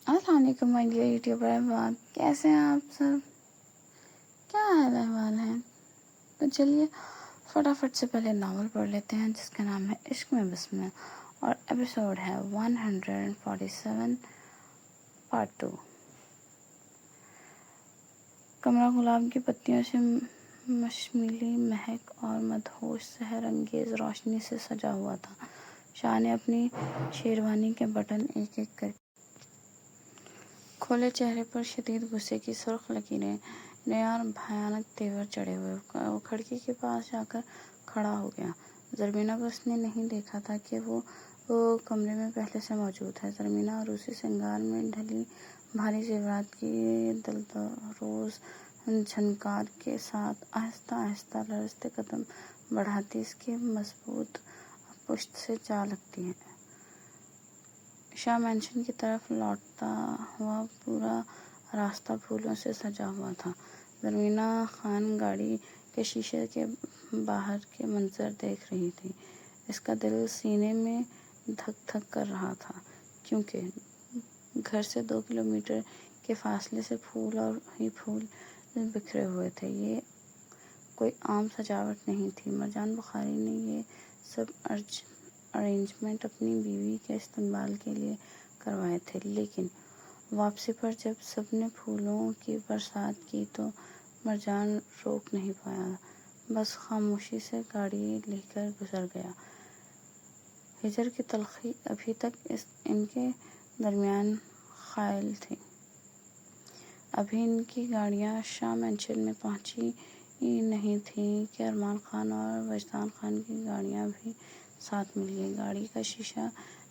السلام علیکم my dear YouTuber احباب، کیسے ہیں آپ سب؟ کیا حال احوال ہیں؟ تو چلیے فٹافٹ سے پہلے ناول پڑھ لیتے ہیں جس کا نام ہے عشق میں بسمہ، اور ایپیسوڈ ہے 147 پارٹ 2۔ کمرہ گلاب کی پتیوں سے مشملی مہک اور مدہوش سحر انگیز روشنی سے سجا ہوا تھا۔ شاہ نے اپنی شیروانی کے بٹن ایک ایک کر کھولے، چہرے پر شدید غصے کی سرخ لکیریں اور بھیانک تیور چڑھے ہوئے۔ وہ کھڑکی کے پاس جا کر کھڑا ہو گیا۔ زرمینہ کو اس نے نہیں دیکھا تھا کہ وہ کمرے میں پہلے سے موجود ہے۔ زرمینہ عروسی سنگار میں ڈھلی بھاری زیورات کی دلدروز جھنکار کے ساتھ آہستہ آہستہ لرزتے قدم بڑھاتی اس کی مضبوط پشت سے جا لگتی ہے۔ شاہ مینشن کی طرف لوٹتا ہوا پورا راستہ پھولوں سے سجا ہوا تھا۔ زرمینہ خان گاڑی کے شیشے کے باہر کے منظر دیکھ رہی تھی۔ اس کا دل سینے میں دھک دھک کر رہا تھا، کیونکہ گھر سے 2 کلومیٹر کے فاصلے سے پھول ہی پھول بکھرے ہوئے تھے۔ یہ کوئی عام سجاوٹ نہیں تھی۔ مرجان بخاری نے یہ سب ارینجمنٹ اپنی بیوی کے استقبال کے لیے کروائے تھے، لیکن واپسی پر جب سب نے پھولوں کی برسات کی تو مرجان روک نہیں پایا، بس خاموشی سے گاڑی لے کر گزر گیا۔ ہجر کی تلخی ابھی تک ان کے درمیان خائل تھی۔ ابھی ان کی گاڑیاں شاہ مینشن میں پہنچی نہیں تھیں کہ ارمان خان اور وجدان خان کی گاڑیاں بھی ساتھ مل گئیں۔ گاڑی کا شیشہ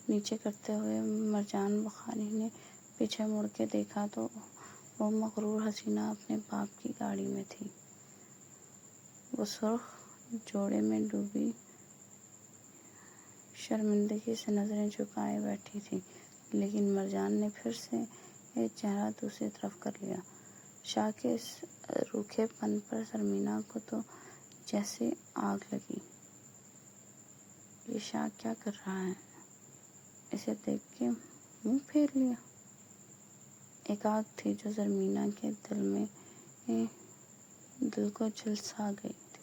نیچے کرتے ہوئے مرجان بخاری نے پیچھے مڑ کے دیکھا تو وہ مغرور حسینہ اپنے باپ کی گاڑی میں تھی۔ وہ سرخ جوڑے میں ڈوبی شرمندگی سے نظریں جھکائے بیٹھی تھی، لیکن مرجان نے پھر سے چہرہ دوسری طرف کر لیا۔ شاہ کے اس روکھے پن پر زرمینہ کو تو جیسے آگ لگی۔ یہ شاہ کیا کر رہا ہے؟ اسے دیکھ کے منہ پھیر لیا۔ ایک آگ تھی جو زرمینہ کے دل کو جھلسا گئی تھی۔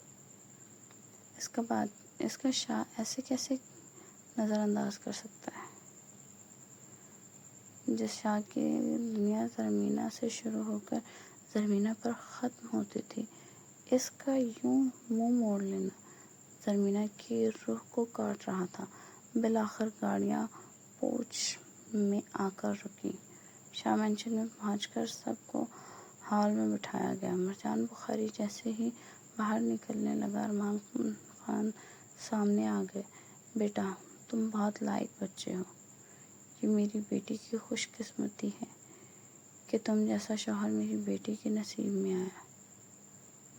اس کا شاہ ایسے کیسے نظر انداز کر سکتا ہے؟ جس شاہ کی دنیا زرمینہ سے شروع ہو کر زرمینہ پر ختم ہوتی تھی، اس کا یوں منہ موڑ لینا زرمینہ کی روح کو کاٹ رہا تھا۔ بالآخر گاڑیاں پوچھ میں آ کر رکیں۔ شاہ مینشن میں پہنچ کر سب کو ہال میں بٹھایا گیا۔ مرجان بخاری جیسے ہی باہر نکلنے لگا، ارمان خان سامنے آ گئے۔ بیٹا، تم بہت لائق بچے ہو۔ یہ میری بیٹی کی خوش قسمتی ہے کہ تم جیسا شوہر میری بیٹی کے نصیب میں آیا۔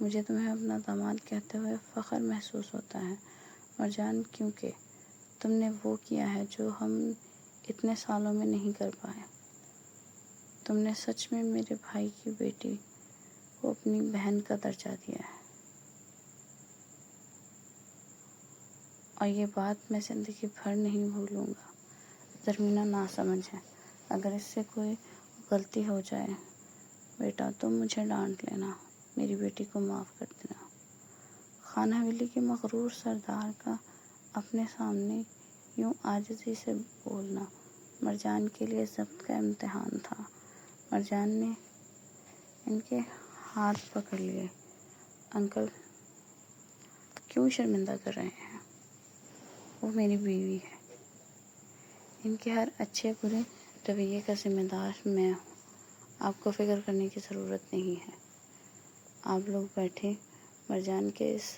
مجھے تمہیں اپنا داماد کہتے ہوئے فخر محسوس ہوتا ہے مرجان، کیونکہ تم نے وہ کیا ہے جو ہم اتنے سالوں میں نہیں کر پائے۔ تم نے سچ میں میرے بھائی کی بیٹی کو اپنی بہن کا درجہ دیا ہے، اور یہ بات میں زندگی بھر نہیں بھولوں گا۔ زرمینہ ناسمجھ ہے، اگر اس سے کوئی غلطی ہو جائے بیٹا تو مجھے ڈانٹ لینا، میری بیٹی کو معاف کر دینا۔ خان حویلی کے مغرور سردار کا اپنے سامنے یوں عاجزی سے بولنا مرجان کے لیے ضبط کا امتحان تھا۔ مرجان نے ان کے ہاتھ پکڑ لیے۔ انکل کیوں شرمندہ کر رہے ہیں؟ وہ میری بیوی ہے۔ ان کے ہر اچھے برے رویے کا ذمہ دار میں ہوں۔ آپ کو فکر کرنے کی ضرورت نہیں ہے۔ آپ لوگ بیٹھے۔ مرجان کے اس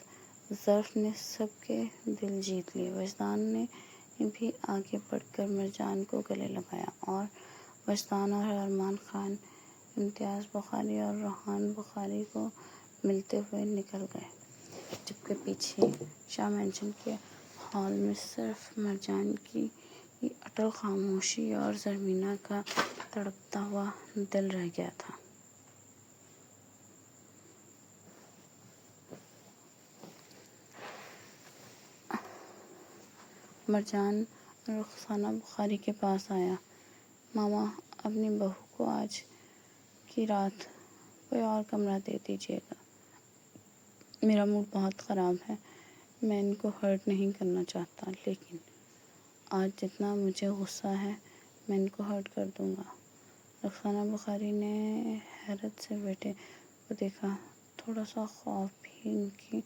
ظرف نے سب کے دل جیت لیے۔ وجدان نے بھی آگے بڑھ کر مرجان کو گلے لگایا، اور وجدان اور ارمان خان امتیاز بخاری اور روحان بخاری کو ملتے ہوئے نکل گئے، جبکہ پیچھے شاہ مینشن کے ہال میں صرف مرجان کی اٹل خاموشی اور زرمینہ کا تڑپتا ہوا دل رہ گیا تھا۔ مرجان رخسانہ بخاری کے پاس آیا۔ ماما، اپنی بہو کو آج کی رات کوئی اور کمرہ دے دیجیے گا، میرا موڈ بہت خراب ہے، میں ان کو ہرٹ نہیں کرنا چاہتا، لیکن آج جتنا مجھے غصہ ہے میں ان کو ہرٹ کر دوں گا۔ رخسانہ بخاری نے حیرت سے بیٹے کو دیکھا، تھوڑا سا خوف بھی ان کی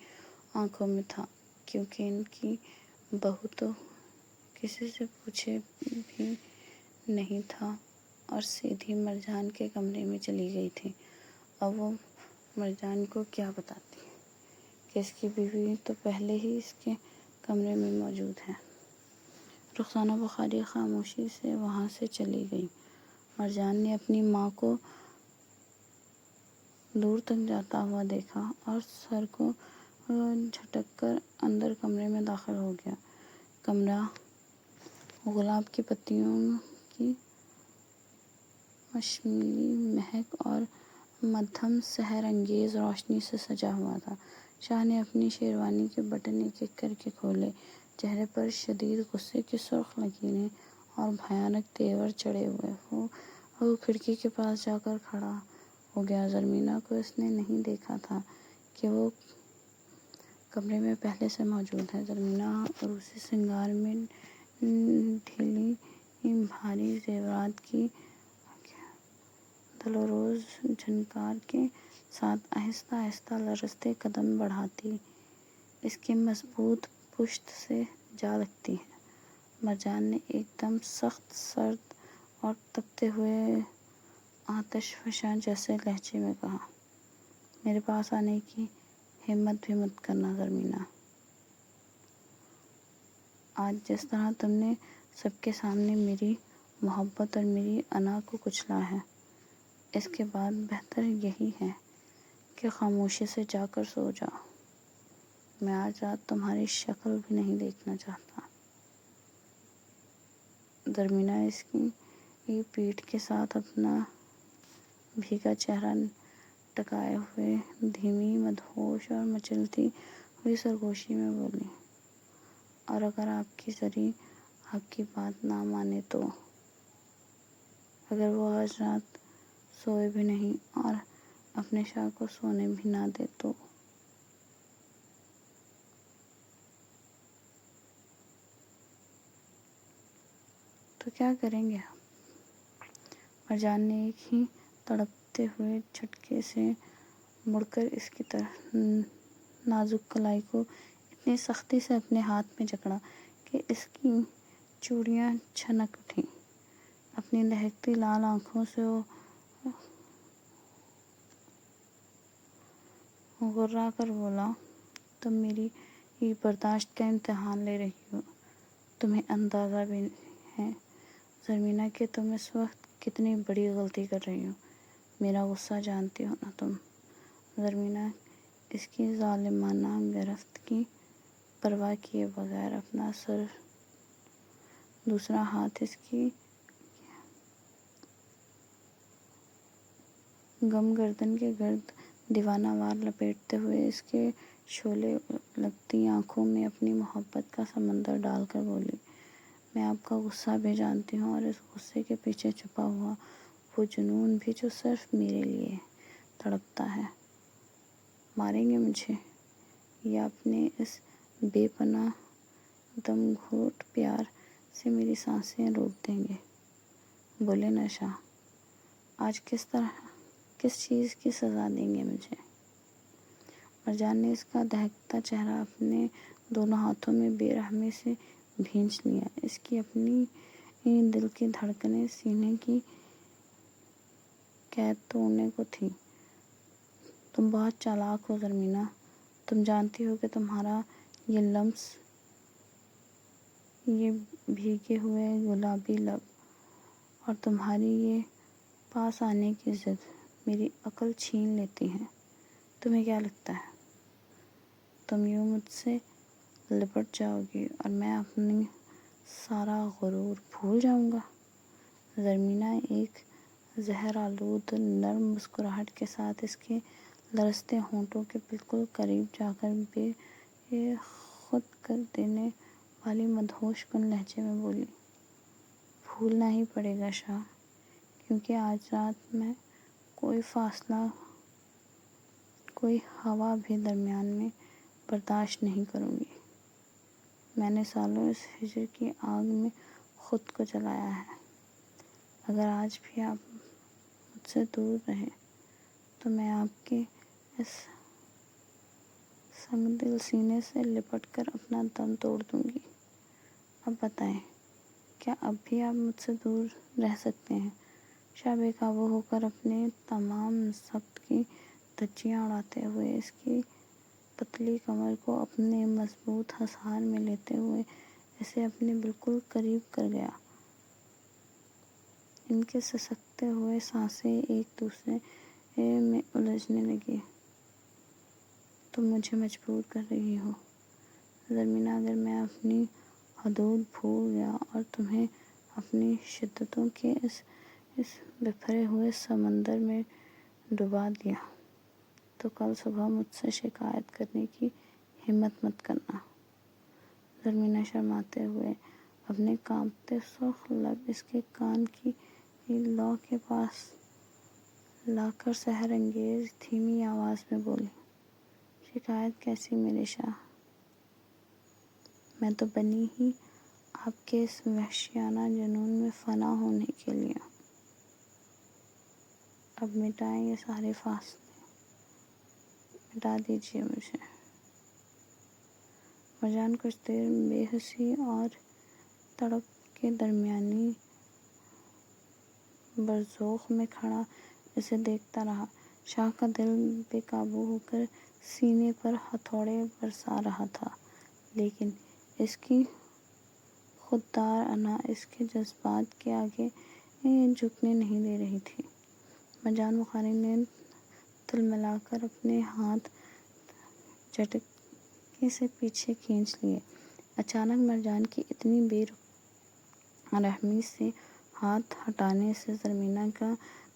آنکھوں میں تھا، کیونکہ ان کی بہو تو کسی سے پوچھے بھی نہیں تھا اور سیدھی مرجان کے کمرے میں چلی گئی تھی۔ اب وہ مرجان کو کیا بتاتی کہ اس کی بیوی تو پہلے ہی اس کے کمرے میں موجود ہے۔ رخسانہ بخاری خاموشی سے وہاں سے چلی گئی۔ مرجان نے اپنی ماں کو دور تک جاتا ہوا دیکھا اور سر کو جھٹک کر اندر کمرے میں داخل ہو گیا۔ کمرہ گلاب کی پتیوں کی مشملی مہک اور مدھم سحر انگیز روشنی سے سجا ہوا تھا۔ شاہ نے اپنی شیروانی کے بٹن ایک ایک کر کے کھولے، چہرے پر شدید غصے کی سرخ لکیریں اور بھیانک تیور چڑھے ہوئے۔ وہ کھڑکی کے پاس جا کر کھڑا ہو گیا۔ زرمینہ کو اس نے نہیں دیکھا تھا کہ وہ کمرے میں پہلے سے موجود ہے۔ زرمینہ عروسی سنگار میں ڈھیلی بھاری زیورات کی دلروز جھنکار کے ساتھ آہستہ آہستہ لرزتے قدم بڑھاتی اس کی مضبوط پشت سے جا لگتی ہے۔ مرجان نے ایک دم سخت، سرد اور تپتے ہوئے آتش فشاں جیسے لہجے میں کہا، میرے پاس آنے کی ہمت بھی مت کرنا زرمینہ۔ آج جس طرح تم نے سب کے سامنے میری محبت اور میری انا کو کچلا ہے، اس کے بعد بہتر یہی ہے کہ خاموشی سے جا کر سو جاؤ۔ میں آج رات تمہاری شکل بھی نہیں دیکھنا چاہتا۔ زرمینہ اس کی پیٹھ کے ساتھ اپنا بھیگا چہرہ ٹکائے ہوئے دھیمی، مدہوش اور مچلتی ہوئی سرگوشی میں بولی، اور اگر آپ کی زری آپ کی بات نہ مانے تو؟ اگر وہ آج رات سوئے بھی نہیں اور اپنے شاہ کو سونے بھی نہ دے تو؟ تو کیا کریں گے آپ؟ مرجان نے ایک ہی تڑپتے ہوئے جھٹکے سے مڑ کر اس کی نازک کلائی کو اتنی سختی سے اپنے ہاتھ میں جکڑا کہ اس کی چوڑیاں چھنک اٹھیں۔ اپنی دہکتی لال آنکھوں سے وہ غرا کر بولا، تم میری برداشت کا امتحان لے رہی ہو۔ تمہیں اندازہ بھی ہے زرمینہ کہ تم اس وقت کتنی بڑی غلطی کر رہی ہو۔ میرا غصہ جانتی ہو نا تم؟ زرمینہ اس کی ظالمانہ گرفت کی پرواہ کیے بغیر اپنا سر دوسرا ہاتھ اس کی گم گردن کے گرد دیوانہ وار لپیٹتے ہوئے اس کے شعلے لگتی آنکھوں میں اپنی محبت کا سمندر ڈال کر بولی، میں آپ کا غصہ بھی جانتی ہوں اور اس غصے کے پیچھے چھپا ہوا وہ جنون بھی جو صرف میرے لیے تڑپتا ہے۔ ماریں گے مجھے یا اپنے اس بے پناہ دم گھوٹ پیار سے میری سانسیں روک دیں گے؟ بولے نا شاہ، آج کس چیز کی سزا دیں گے مجھے؟ مرجان نے اس کا دہکتا چہرہ اپنے دونوں ہاتھوں میں بے رحمی سے بھینچ لیا۔ اس کی اپنی دل کی دھڑکنیں سینے کی قید توڑنے کو تھیں۔ تم بہت چالاک ہو زرمینہ، تم جانتی ہو کہ تمہارا یہ لمس، یہ بھیگے ہوئے گلابی لب اور تمہاری یہ پاس آنے کی ضد میری عقل چھین لیتی ہیں۔ تمہیں کیا لگتا ہے تم یوں مجھ سے لپٹ جاؤ گی اور میں اپنی سارا غرور بھول جاؤں گا؟ زرمینہ ایک زہر آلود نرم مسکراہٹ کے ساتھ اس کے لرزتے ہونٹوں کے بالکل قریب جا کر بے خود کر دینے والی مدہوش کن لہجے میں بولی، بھولنا ہی پڑے گا شاہ، کیونکہ آج رات میں کوئی فاصلہ، کوئی ہوا بھی درمیان میں برداشت نہیں کروں گی۔ میں نے سالوں اس ہجر کی آگ میں خود کو جلایا ہے۔ اگر آج بھی آپ مجھ سے دور رہیں تو میں آپ کے اس سنگ دل سینے سے لپٹ کر اپنا دم توڑ دوں گی۔ اب بتائیں، کیا اب بھی آپ مجھ سے دور رہ سکتے ہیں؟ شاہ بے قابو ہو کر اپنے تمام ضبط کی دھجیاں اڑاتے ہوئے اس کی پتلی کمر کو اپنے مضبوط حصار میں لیتے ہوئے اسے اپنے بالکل قریب کر گیا۔ ان کے سسکتے ہوئے سانسیں ایک دوسرے میں الجھنے لگی۔ تم مجھے مجبور کر رہی ہو زرمینہ، اگر میں اپنی حدود بھول گیا اور تمہیں اپنی شدتوں کے اس بکھرے ہوئے سمندر میں ڈبا دیا تو کل صبح مجھ سے شکایت کرنے کی ہمت مت کرنا۔ زرمینہ شرماتے ہوئے اپنے کانپتے سرخ لب اس کے کان کی لو کے پاس لا کر سحر انگیز دھیمی آواز میں بولی، شکایت کیسی میرے شاہ؟ میں تو بنی ہی آپ کے اس وحشیانہ جنون میں فنا ہونے کے لیے۔ اب مٹائیں یہ سارے فاصلے، مٹا دیجیے مجھے۔ مرجان کچھ دیر بے حسی اور تڑپ کے درمیانی برزخ میں کھڑا اسے دیکھتا رہا۔ شاہ کا دل بے قابو ہو کر سینے پر ہتھوڑے برسا رہا تھا، لیکن اس کی خوددار انا اس کے جذبات کے آگے جھکنے نہیں دے رہی تھی۔ مرجان بخاری نے تلملا کر اپنے ہاتھ جھٹکے سے پیچھے کھینچ لیے۔ اچانک مرجان کی اتنی بے رحمی سے ہاتھ ہٹانے سے زرمینہ کا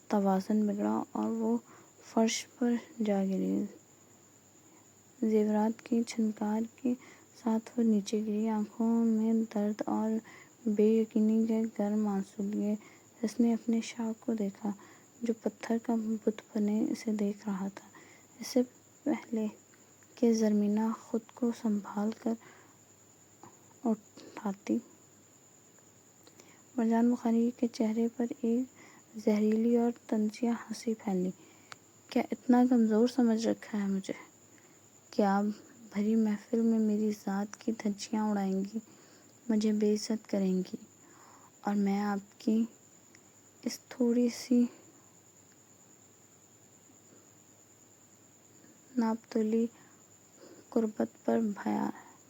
توازن بگڑا اور وہ فرش پر جا گری۔ زیورات کی جھنکار کے ساتھ وہ نیچے گری، آنکھوں میں درد اور بے یقینی کے گرم آنسو لیے اس نے اپنے شاہ کو دیکھا جو پتھر کا بت بنے اسے دیکھ رہا تھا۔ اس سے پہلے کہ زرمینہ خود کو سنبھال کر اٹھاتی، مرجان بخاری کے چہرے پر ایک زہریلی اور طنزیہ ہنسی پھیلی۔ کیا اتنا کمزور سمجھ رکھا ہے مجھے کہ آپ بھری محفل میں میری ذات کی دھجیاں اڑائیں گی، مجھے بے عزت کریں گی، اور میں آپ کی اس تھوڑی سی ناپتولی قربت پر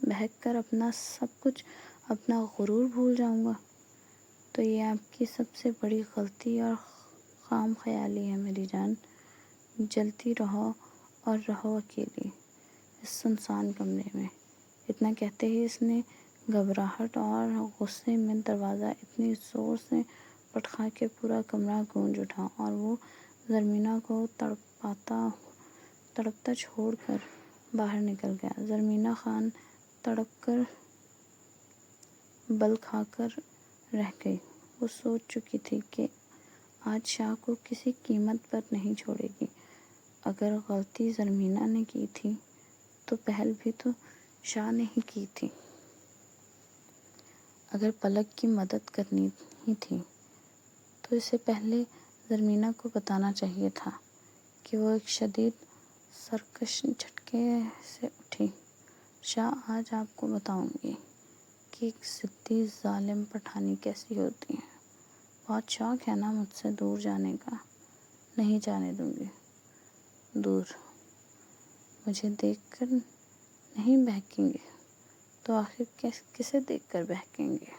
بہک کر اپنا سب کچھ، اپنا غرور بھول جاؤں گا؟ تو یہ آپ کی سب سے بڑی غلطی اور خام خیالی ہے میری جان۔ جلتی رہو اور رہو اکیلی اس سنسان کمرے میں۔ اتنا کہتے ہی اس نے گھبراہٹ اور غصے میں دروازہ اتنی زور سے پٹخا کہ پورا کمرہ گونج اٹھا اور وہ زرمینہ کو تڑپتا چھوڑ کر باہر نکل گیا۔ زرمینہ خان تڑپ کر بل کھا کر رہ گئی۔ وہ سوچ چکی تھی کہ آج شاہ کو کسی قیمت پر نہیں چھوڑے گی۔ اگر غلطی زرمینہ نے کی تھی تو پہل بھی تو شاہ نے ہی کی تھی۔ اگر پلک کی مدد کرنی ہی تھی تو اسے پہلے زرمینہ کو بتانا چاہیے تھا کہ وہ ایک شدید سرکش جھٹکے سے اٹھی۔ شاہ، آج آپ کو بتاؤں گی کہ ایک ضدی ظالم پٹھانی کیسی ہوتی ہے۔ بہت شوق ہے نا مجھ سے دور جانے کا؟ نہیں جانے دوں گی دور۔ مجھے دیکھ کر نہیں بہکیں گے تو آخر کسے دیکھ کر بہکیں گے؟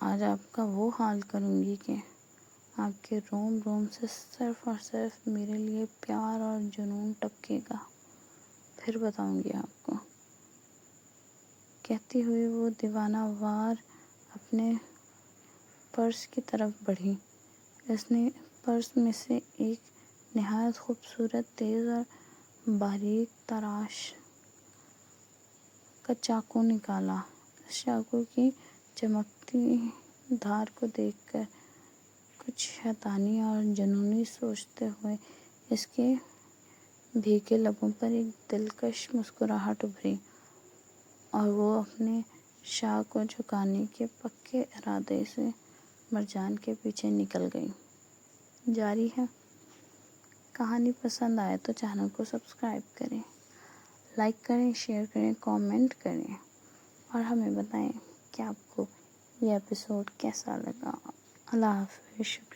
آج آپ کا وہ حال کروں گی کہ آپ کے روم روم سے صرف اور صرف میرے لیے پیار اور جنون ٹپکے گا، پھر بتاؤں گی آپ کو۔ کہتی ہوئی وہ دیوانہ وار اپنے پرس کی طرف بڑھی۔ اس نے پرس میں سے ایک نہایت خوبصورت، تیز اور باریک تراش کا چاقو نکالا۔ اس چاقو کی چمکتی دھار کو دیکھ کر کچھ شیطانی اور جنونی سوچتے ہوئے اس کے بھیگے لبوں پر ایک دلکش مسکراہٹ ابھری اور وہ اپنے شاہ کو جھکانے کے پکے ارادے سے مرجان کے پیچھے نکل گئی۔ جاری ہے۔ کہانی پسند آئے تو چینل کو سبسکرائب کریں، لائک کریں، شیئر کریں، کامنٹ کریں اور ہمیں بتائیں کہ آپ کو یہ ایپیسوڈ کیسا لگا۔ اللہ حافظ، شکریہ۔